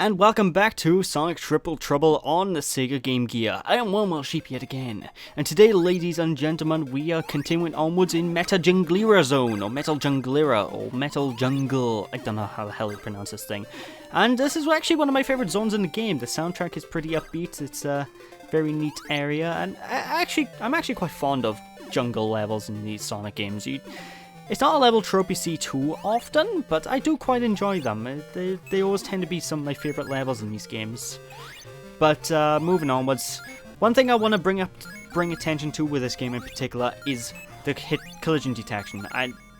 And welcome back to Sonic Triple Trouble on the SEGA Game Gear. I am One Sheep yet again, and today, ladies and gentlemen, we are continuing onwards in Metal Junglera Zone, or Metal Junglera, or Metal Jungle. I don't know how the hell you pronounce this thing. And this is actually one of my favourite zones in the game. The soundtrack is pretty upbeat, it's a very neat area, and I'm actually quite fond of jungle levels in these Sonic games. It's not a level trope you see too often, but I do quite enjoy them. They always tend to be some of my favourite levels in these games. But moving onwards, one thing I want to bring attention to with this game in particular is the hit collision detection.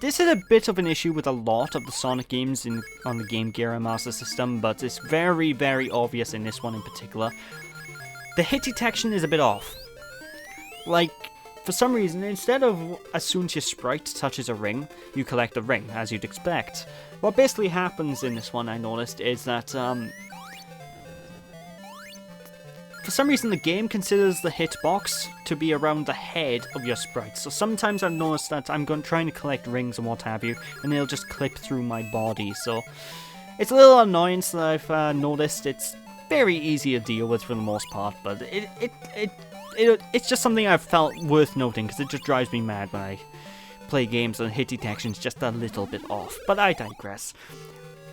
This is a bit of an issue with a lot of the Sonic games on the Game Gear and Master System, but it's very, very obvious in this one in particular. The hit detection is a bit off. Like, for some reason, instead of as soon as your sprite touches a ring, you collect the ring, as you'd expect. What basically happens in this one, I noticed, is that, for some reason the game considers the hitbox to be around the head of your sprite. So sometimes I've noticed that I'm trying to collect rings and what have you, and they'll just clip through my body. So it's a little annoyance that I've noticed. It's very easy to deal with for the most part, but it's just something I've felt worth noting, because it just drives me mad when I play games and hit detection's just a little bit off. But I digress.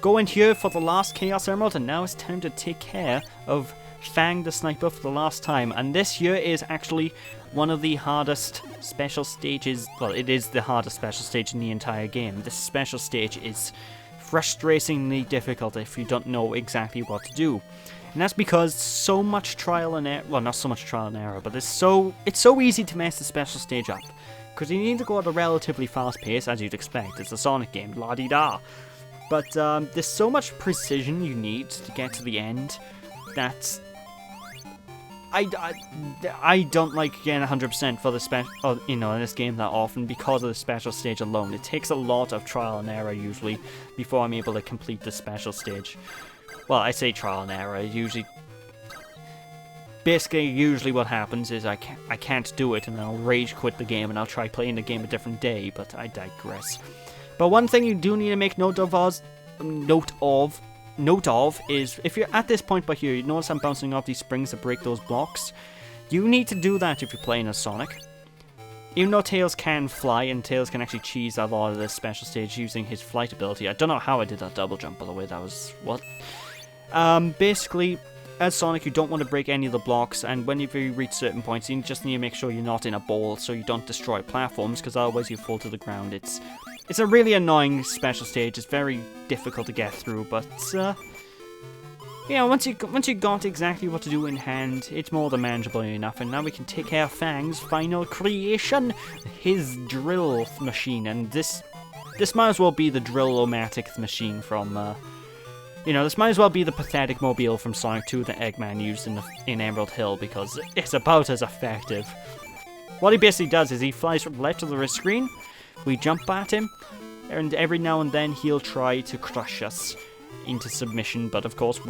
Go in here for the last Chaos Emerald, and now it's time to take care of Fang the Sniper for the last time. And this here is actually one of the hardest special stages. Well, it is the hardest special stage in the entire game. This special stage is frustratingly difficult if you don't know exactly what to do. And that's because so much trial and error, well, not so much trial and error, but it's so easy to mess the special stage up. Because you need to go at a relatively fast pace, as you'd expect. It's a Sonic game, la-di-da. But there's so much precision you need to get to the end that I don't like getting 100% for the in this game that often because of the special stage alone. It takes a lot of trial and error usually before I'm able to complete the special stage. Well, I say trial and error. Usually what happens is I can't do it, and I'll rage quit the game, and I'll try playing the game a different day. But I digress. But one thing you do need to make note of is if you're at this point by here, you notice I'm bouncing off these springs to break those blocks. You need to do that if you're playing as Sonic. Even though Tails can fly, and Tails can actually cheese a lot of this special stage using his flight ability. I don't know how I did that double jump, by the way. That was what. Basically, as Sonic, you don't want to break any of the blocks, and whenever you reach certain points, you just need to make sure you're not in a bowl, so you don't destroy platforms, because otherwise you fall to the ground. It's a really annoying special stage. It's very difficult to get through, but once you got exactly what to do in hand, it's more than manageable enough. And now we can take care of Fang's final creation, his drill machine, and this might as well be the drill-o-matic machine from. This might as well be the pathetic mobile from Sonic 2 that Eggman used in Emerald Hill, because it's about as effective. What he basically does is he flies from left to the screen, we jump at him, and every now and then he'll try to crush us into submission, but of course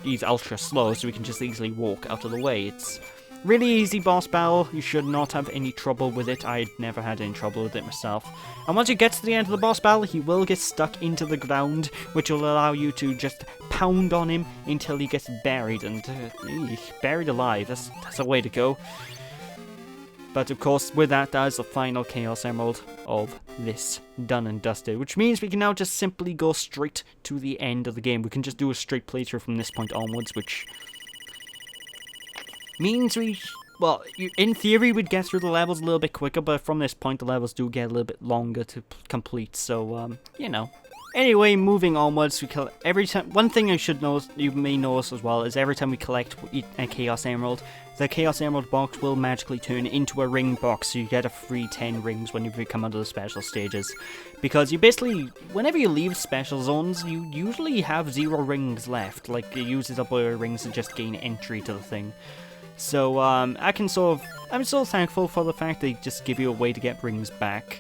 he's ultra slow, so we can just easily walk out of the way. It's really easy boss battle. You should not have any trouble with it. I never had any trouble with it myself. And once you get to the end of the boss battle, he will get stuck into the ground, which will allow you to just pound on him until he gets buried, and buried alive. That's a way to go. But of course, with that is the final Chaos Emerald of this done and dusted, which means we can now just simply go straight to the end of the game. We can just do a straight playthrough from this point onwards, which means in theory we'd get through the levels a little bit quicker, but from this point the levels do get a little bit longer to complete, so, Anyway, moving onwards, every time. One thing you may notice as well is every time we collect a Chaos Emerald, the Chaos Emerald box will magically turn into a ring box, so you get a free 10 rings whenever you come under the special stages. Because you basically, whenever you leave special zones, you usually have 0 rings left. Like, you use up all your rings to just gain entry to the thing. So, I'm so thankful for the fact they just give you a way to get rings back.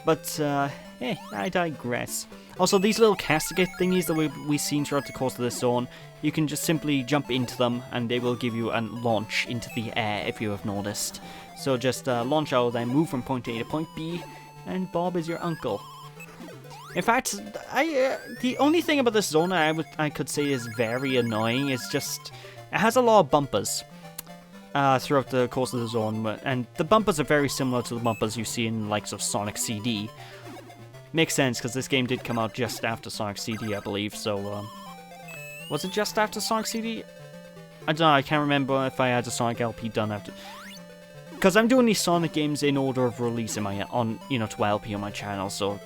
But, I digress. Also, these little castigate thingies that we've seen throughout the course of this zone, you can just simply jump into them, and they will give you a launch into the air, if you have noticed. So just launch out, then move from point A to point B, and Bob is your uncle. In fact, the only thing about this zone I could say is very annoying is just it has a lot of bumpers throughout the course of the zone, and the bumpers are very similar to the bumpers you see in the likes of Sonic CD. Makes sense because this game did come out just after Sonic CD, I believe. So, was it just after Sonic CD? I don't know. I can't remember if I had a Sonic LP done after. Because I'm doing these Sonic games in order of release to LP on my channel, so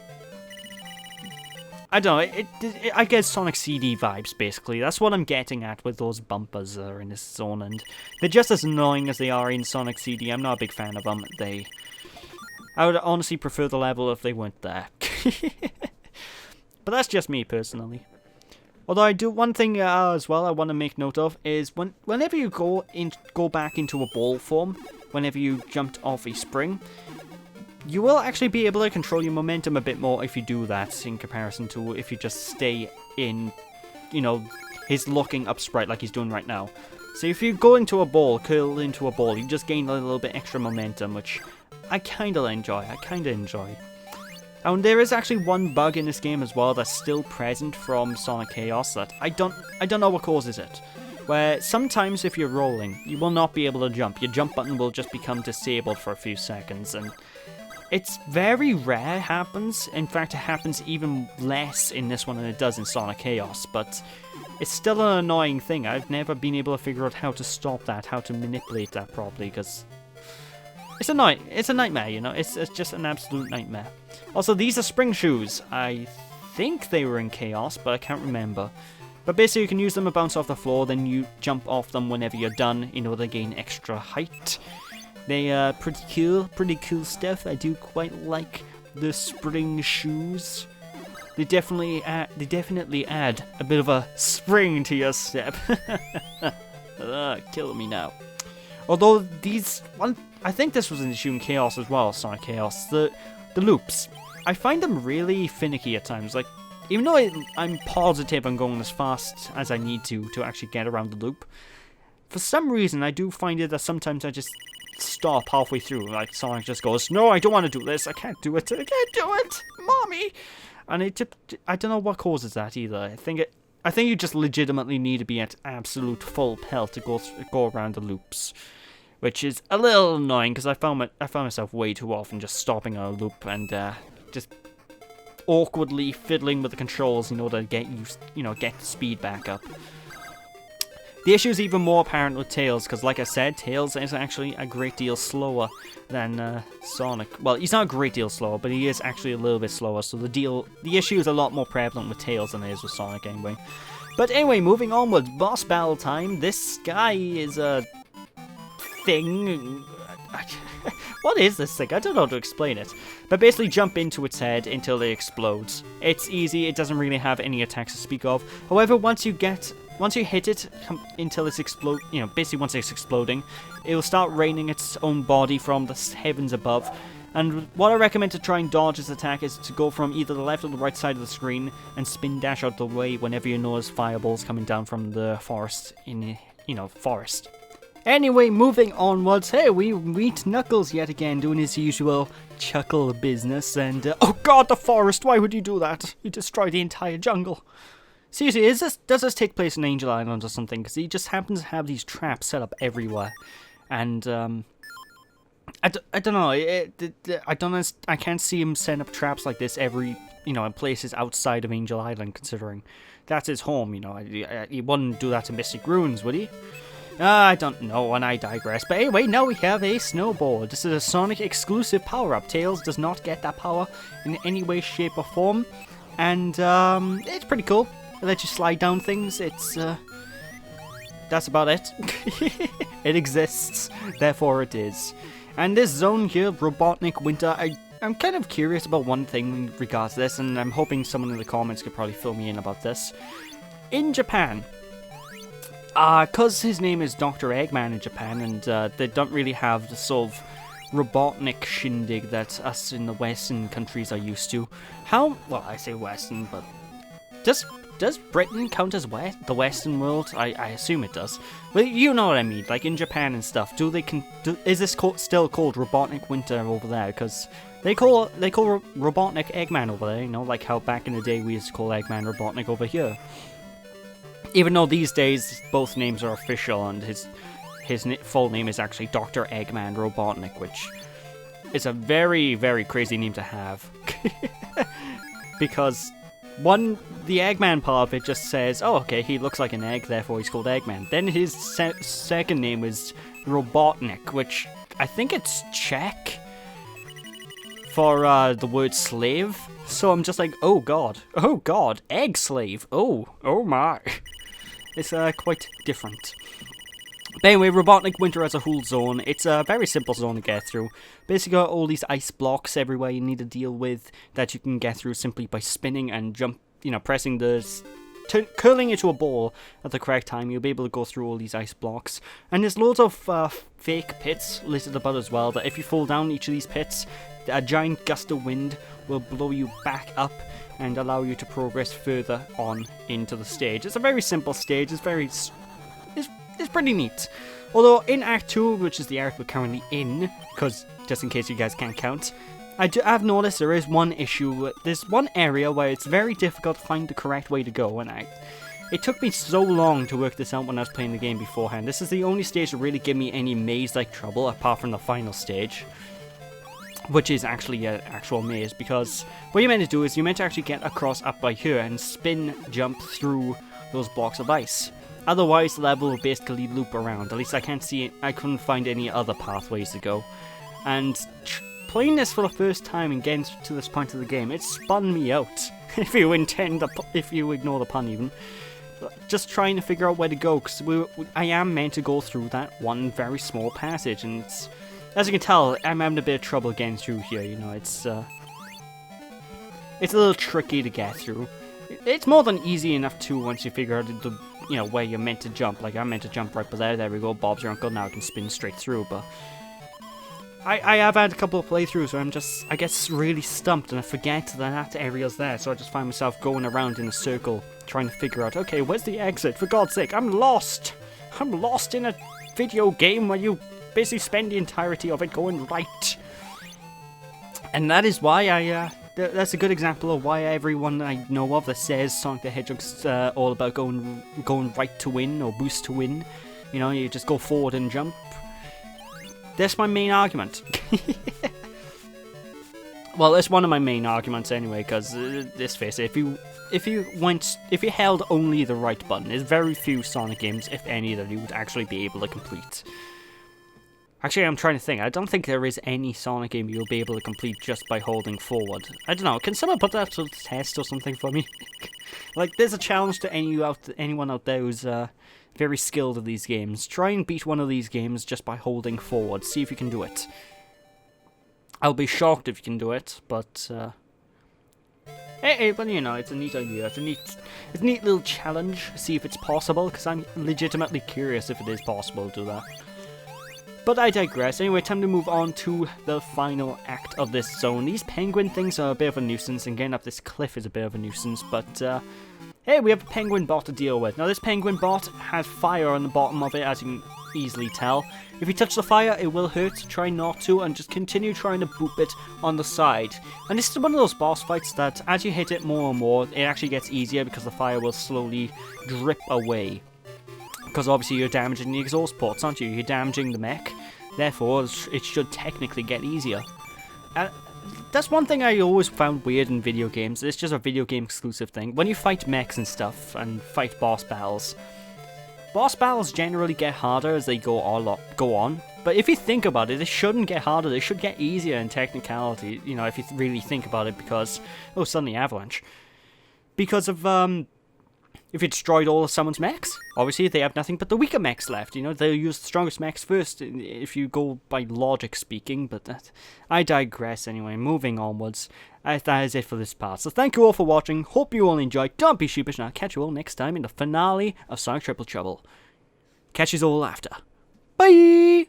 I don't know, I get Sonic CD vibes, basically. That's what I'm getting at with those bumpers that are in this zone, and they're just as annoying as they are in Sonic CD. I'm not a big fan of them. I would honestly prefer the level if they weren't there. But that's just me, personally. Although I do one thing as well I want to make note of is whenever you go back into a ball form, whenever you jumped off a spring, you will actually be able to control your momentum a bit more if you do that in comparison to if you just stay in, his looking up sprite like he's doing right now. So if you go into a ball, curl into a ball, you just gain a little bit extra momentum, which I kind of enjoy. And there is actually one bug in this game as well that's still present from Sonic Chaos that I don't know what causes it. Where sometimes if you're rolling, you will not be able to jump. Your jump button will just become disabled for a few seconds, and it's very rare it happens. In fact, it happens even less in this one than it does in Sonic Chaos, but it's still an annoying thing. I've never been able to figure out how to stop that, how to manipulate that properly, because it's a nightmare, It's just an absolute nightmare. Also, these are spring shoes. I think they were in Chaos, but I can't remember. But basically, you can use them to bounce off the floor, then you jump off them whenever you're done in order to gain extra height. They are pretty cool stuff. I do quite like the spring shoes. They definitely add a bit of a spring to your step. Killing me now. Although I think this was an issue in Chaos as well, Sonic Chaos. The loops, I find them really finicky at times. Like, even though I'm positive I'm going as fast as I need to actually get around the loop, for some reason I do find it that sometimes I just stop halfway through. Like, Sonic just goes, "No, I don't want to do this. I can't do it. Mommy!" And I don't know what causes that either. I think you just legitimately need to be at absolute full pelt to go around the loops, which is a little annoying because I found myself way too often just stopping on a loop and just awkwardly fiddling with the controls in order to get the speed back up. The issue is even more apparent with Tails, because like I said, Tails is actually a great deal slower than Sonic. Well, he's not a great deal slower, but he is actually a little bit slower, so the issue is a lot more prevalent with Tails than it is with Sonic anyway. But anyway, moving onwards, boss battle time. This guy is a thing. What is this thing? I don't know how to explain it. But basically jump into its head until it explodes. It's easy, it doesn't really have any attacks to speak of. However, once you hit it until it's basically once it's exploding, it will start raining its own body from the heavens above. And what I recommend to try and dodge this attack is to go from either the left or the right side of the screen and spin dash out the way whenever you notice fireballs coming down from the forest forest. Anyway, moving onwards, hey, we meet Knuckles yet again doing his usual chuckle business, and oh god, the forest, why would you do that? You destroyed the entire jungle. Seriously, does this take place in Angel Island or something? Because he just happens to have these traps set up everywhere, and I don't know, I can't see him setting up traps like this in places outside of Angel Island, considering that's his home, he wouldn't do that to Mystic Ruins, would he? I don't know, and I digress. But anyway, now we have a snowboard. This is a Sonic exclusive power-up. Tails does not get that power in any way, shape, or form. And, it's pretty cool. It lets you slide down things. That's about it. It exists, therefore it is. And this zone here, Robotnik Winter, I'm kind of curious about one thing in regards to this, and I'm hoping someone in the comments could probably fill me in about this. In Japan, because his name is Dr. Eggman in Japan, and they don't really have the sort of Robotnik shindig that us in the Western countries are used to. Well, I say Western, but does Britain count as the Western world? I assume it does. But you know what I mean, like in Japan and stuff. Is this still called Robotnik Winter over there? Because They call Robotnik Eggman over there, you know, like how back in the day we used to call Eggman Robotnik over here. Even though these days both names are official and his full name is actually Dr. Eggman Robotnik, which is a very, very crazy name to have. Because the Eggman part of it just says, oh, okay, he looks like an egg, therefore he's called Eggman. Then his second name is Robotnik, which I think it's Czech for the word slave. So I'm just like, oh god, egg slave, oh my. It's quite different. But anyway, Robotnik Winter as a whole zone, it's a very simple zone to get through. Basically got all these ice blocks everywhere you need to deal with that you can get through simply by spinning and pressing curling into a ball at the correct time. You'll be able to go through all these ice blocks. And there's loads of fake pits listed about as well, that if you fall down each of these pits, a giant gust of wind will blow you back up and allow you to progress further on into the stage. It's a very simple stage, it's pretty neat. Although in Act 2, which is the arc we're currently in, because just in case you guys can't count, I've noticed there is one issue. There's one area where it's very difficult to find the correct way to go, and it took me so long to work this out when I was playing the game beforehand. This is the only stage that really gave me any maze-like trouble, apart from the final stage, which is actually an actual maze, because what you're meant to do is you're meant to actually get across up by here and spin jump through those blocks of ice. Otherwise, the level will basically loop around. At least I couldn't find any other pathways to go. And playing this for the first time and getting to this point of the game, it spun me out. if you ignore the pun even. Just trying to figure out where to go, because I am meant to go through that one very small passage, and as you can tell, I'm having a bit of trouble getting through here. You know, it's a little tricky to get through. It's more than easy enough too once you figure out where you're meant to jump. Like, I'm meant to jump right there. There we go. Bob's your uncle. Now I can spin straight through. But I have had a couple of playthroughs where I get really stumped and I forget that area's there. So I just find myself going around in a circle trying to figure out, okay, where's the exit? For God's sake, I'm lost. I'm lost in a video game where you basically spend the entirety of it going right. And that is why that's a good example of why everyone I know of that says Sonic the Hedgehog's all about going right to win or boost to win. You know, you just go forward and jump. That's my main argument. Well, that's one of my main arguments anyway, because let's face it, if you held only the right button, there's very few Sonic games, if any, that you would actually be able to complete. Actually, I'm trying to think. I don't think there is any Sonic game you'll be able to complete just by holding forward. I don't know. Can someone put that to the test or something for me? Like, there's a challenge to anyone out there who's very skilled at these games. Try and beat one of these games just by holding forward. See if you can do it. I'll be shocked if you can do it, but but you know, it's a neat idea. It's a neat little challenge. See if it's possible, because I'm legitimately curious if it is possible to do that. But I digress. Anyway, time to move on to the final act of this zone. These penguin things are a bit of a nuisance, and getting up this cliff is a bit of a nuisance, but hey, we have a penguin bot to deal with. Now, this penguin bot has fire on the bottom of it, as you can easily tell. If you touch the fire, it will hurt. Try not to, and just continue trying to boop it on the side. And this is one of those boss fights that, as you hit it more and more, it actually gets easier because the fire will slowly drip away. Because obviously you're damaging the exhaust ports, aren't you? You're damaging the mech. Therefore, it should technically get easier. That's one thing I always found weird in video games. It's just a video game exclusive thing. When you fight mechs and stuff, and fight boss battles generally get harder as they go on. But if you think about it, they shouldn't get harder. They should get easier in technicality, you know, if you really think about it, because... Oh, suddenly avalanche. Because of, if you destroyed all of someone's mechs, obviously they have nothing but the weaker mechs left. You know, they'll use the strongest mechs first, if you go by logic speaking, but I digress anyway. Moving onwards, that is it for this part. So thank you all for watching, hope you all enjoyed, don't be sheepish, and I'll catch you all next time in the finale of Sonic Triple Trouble. Catch you all after. Bye!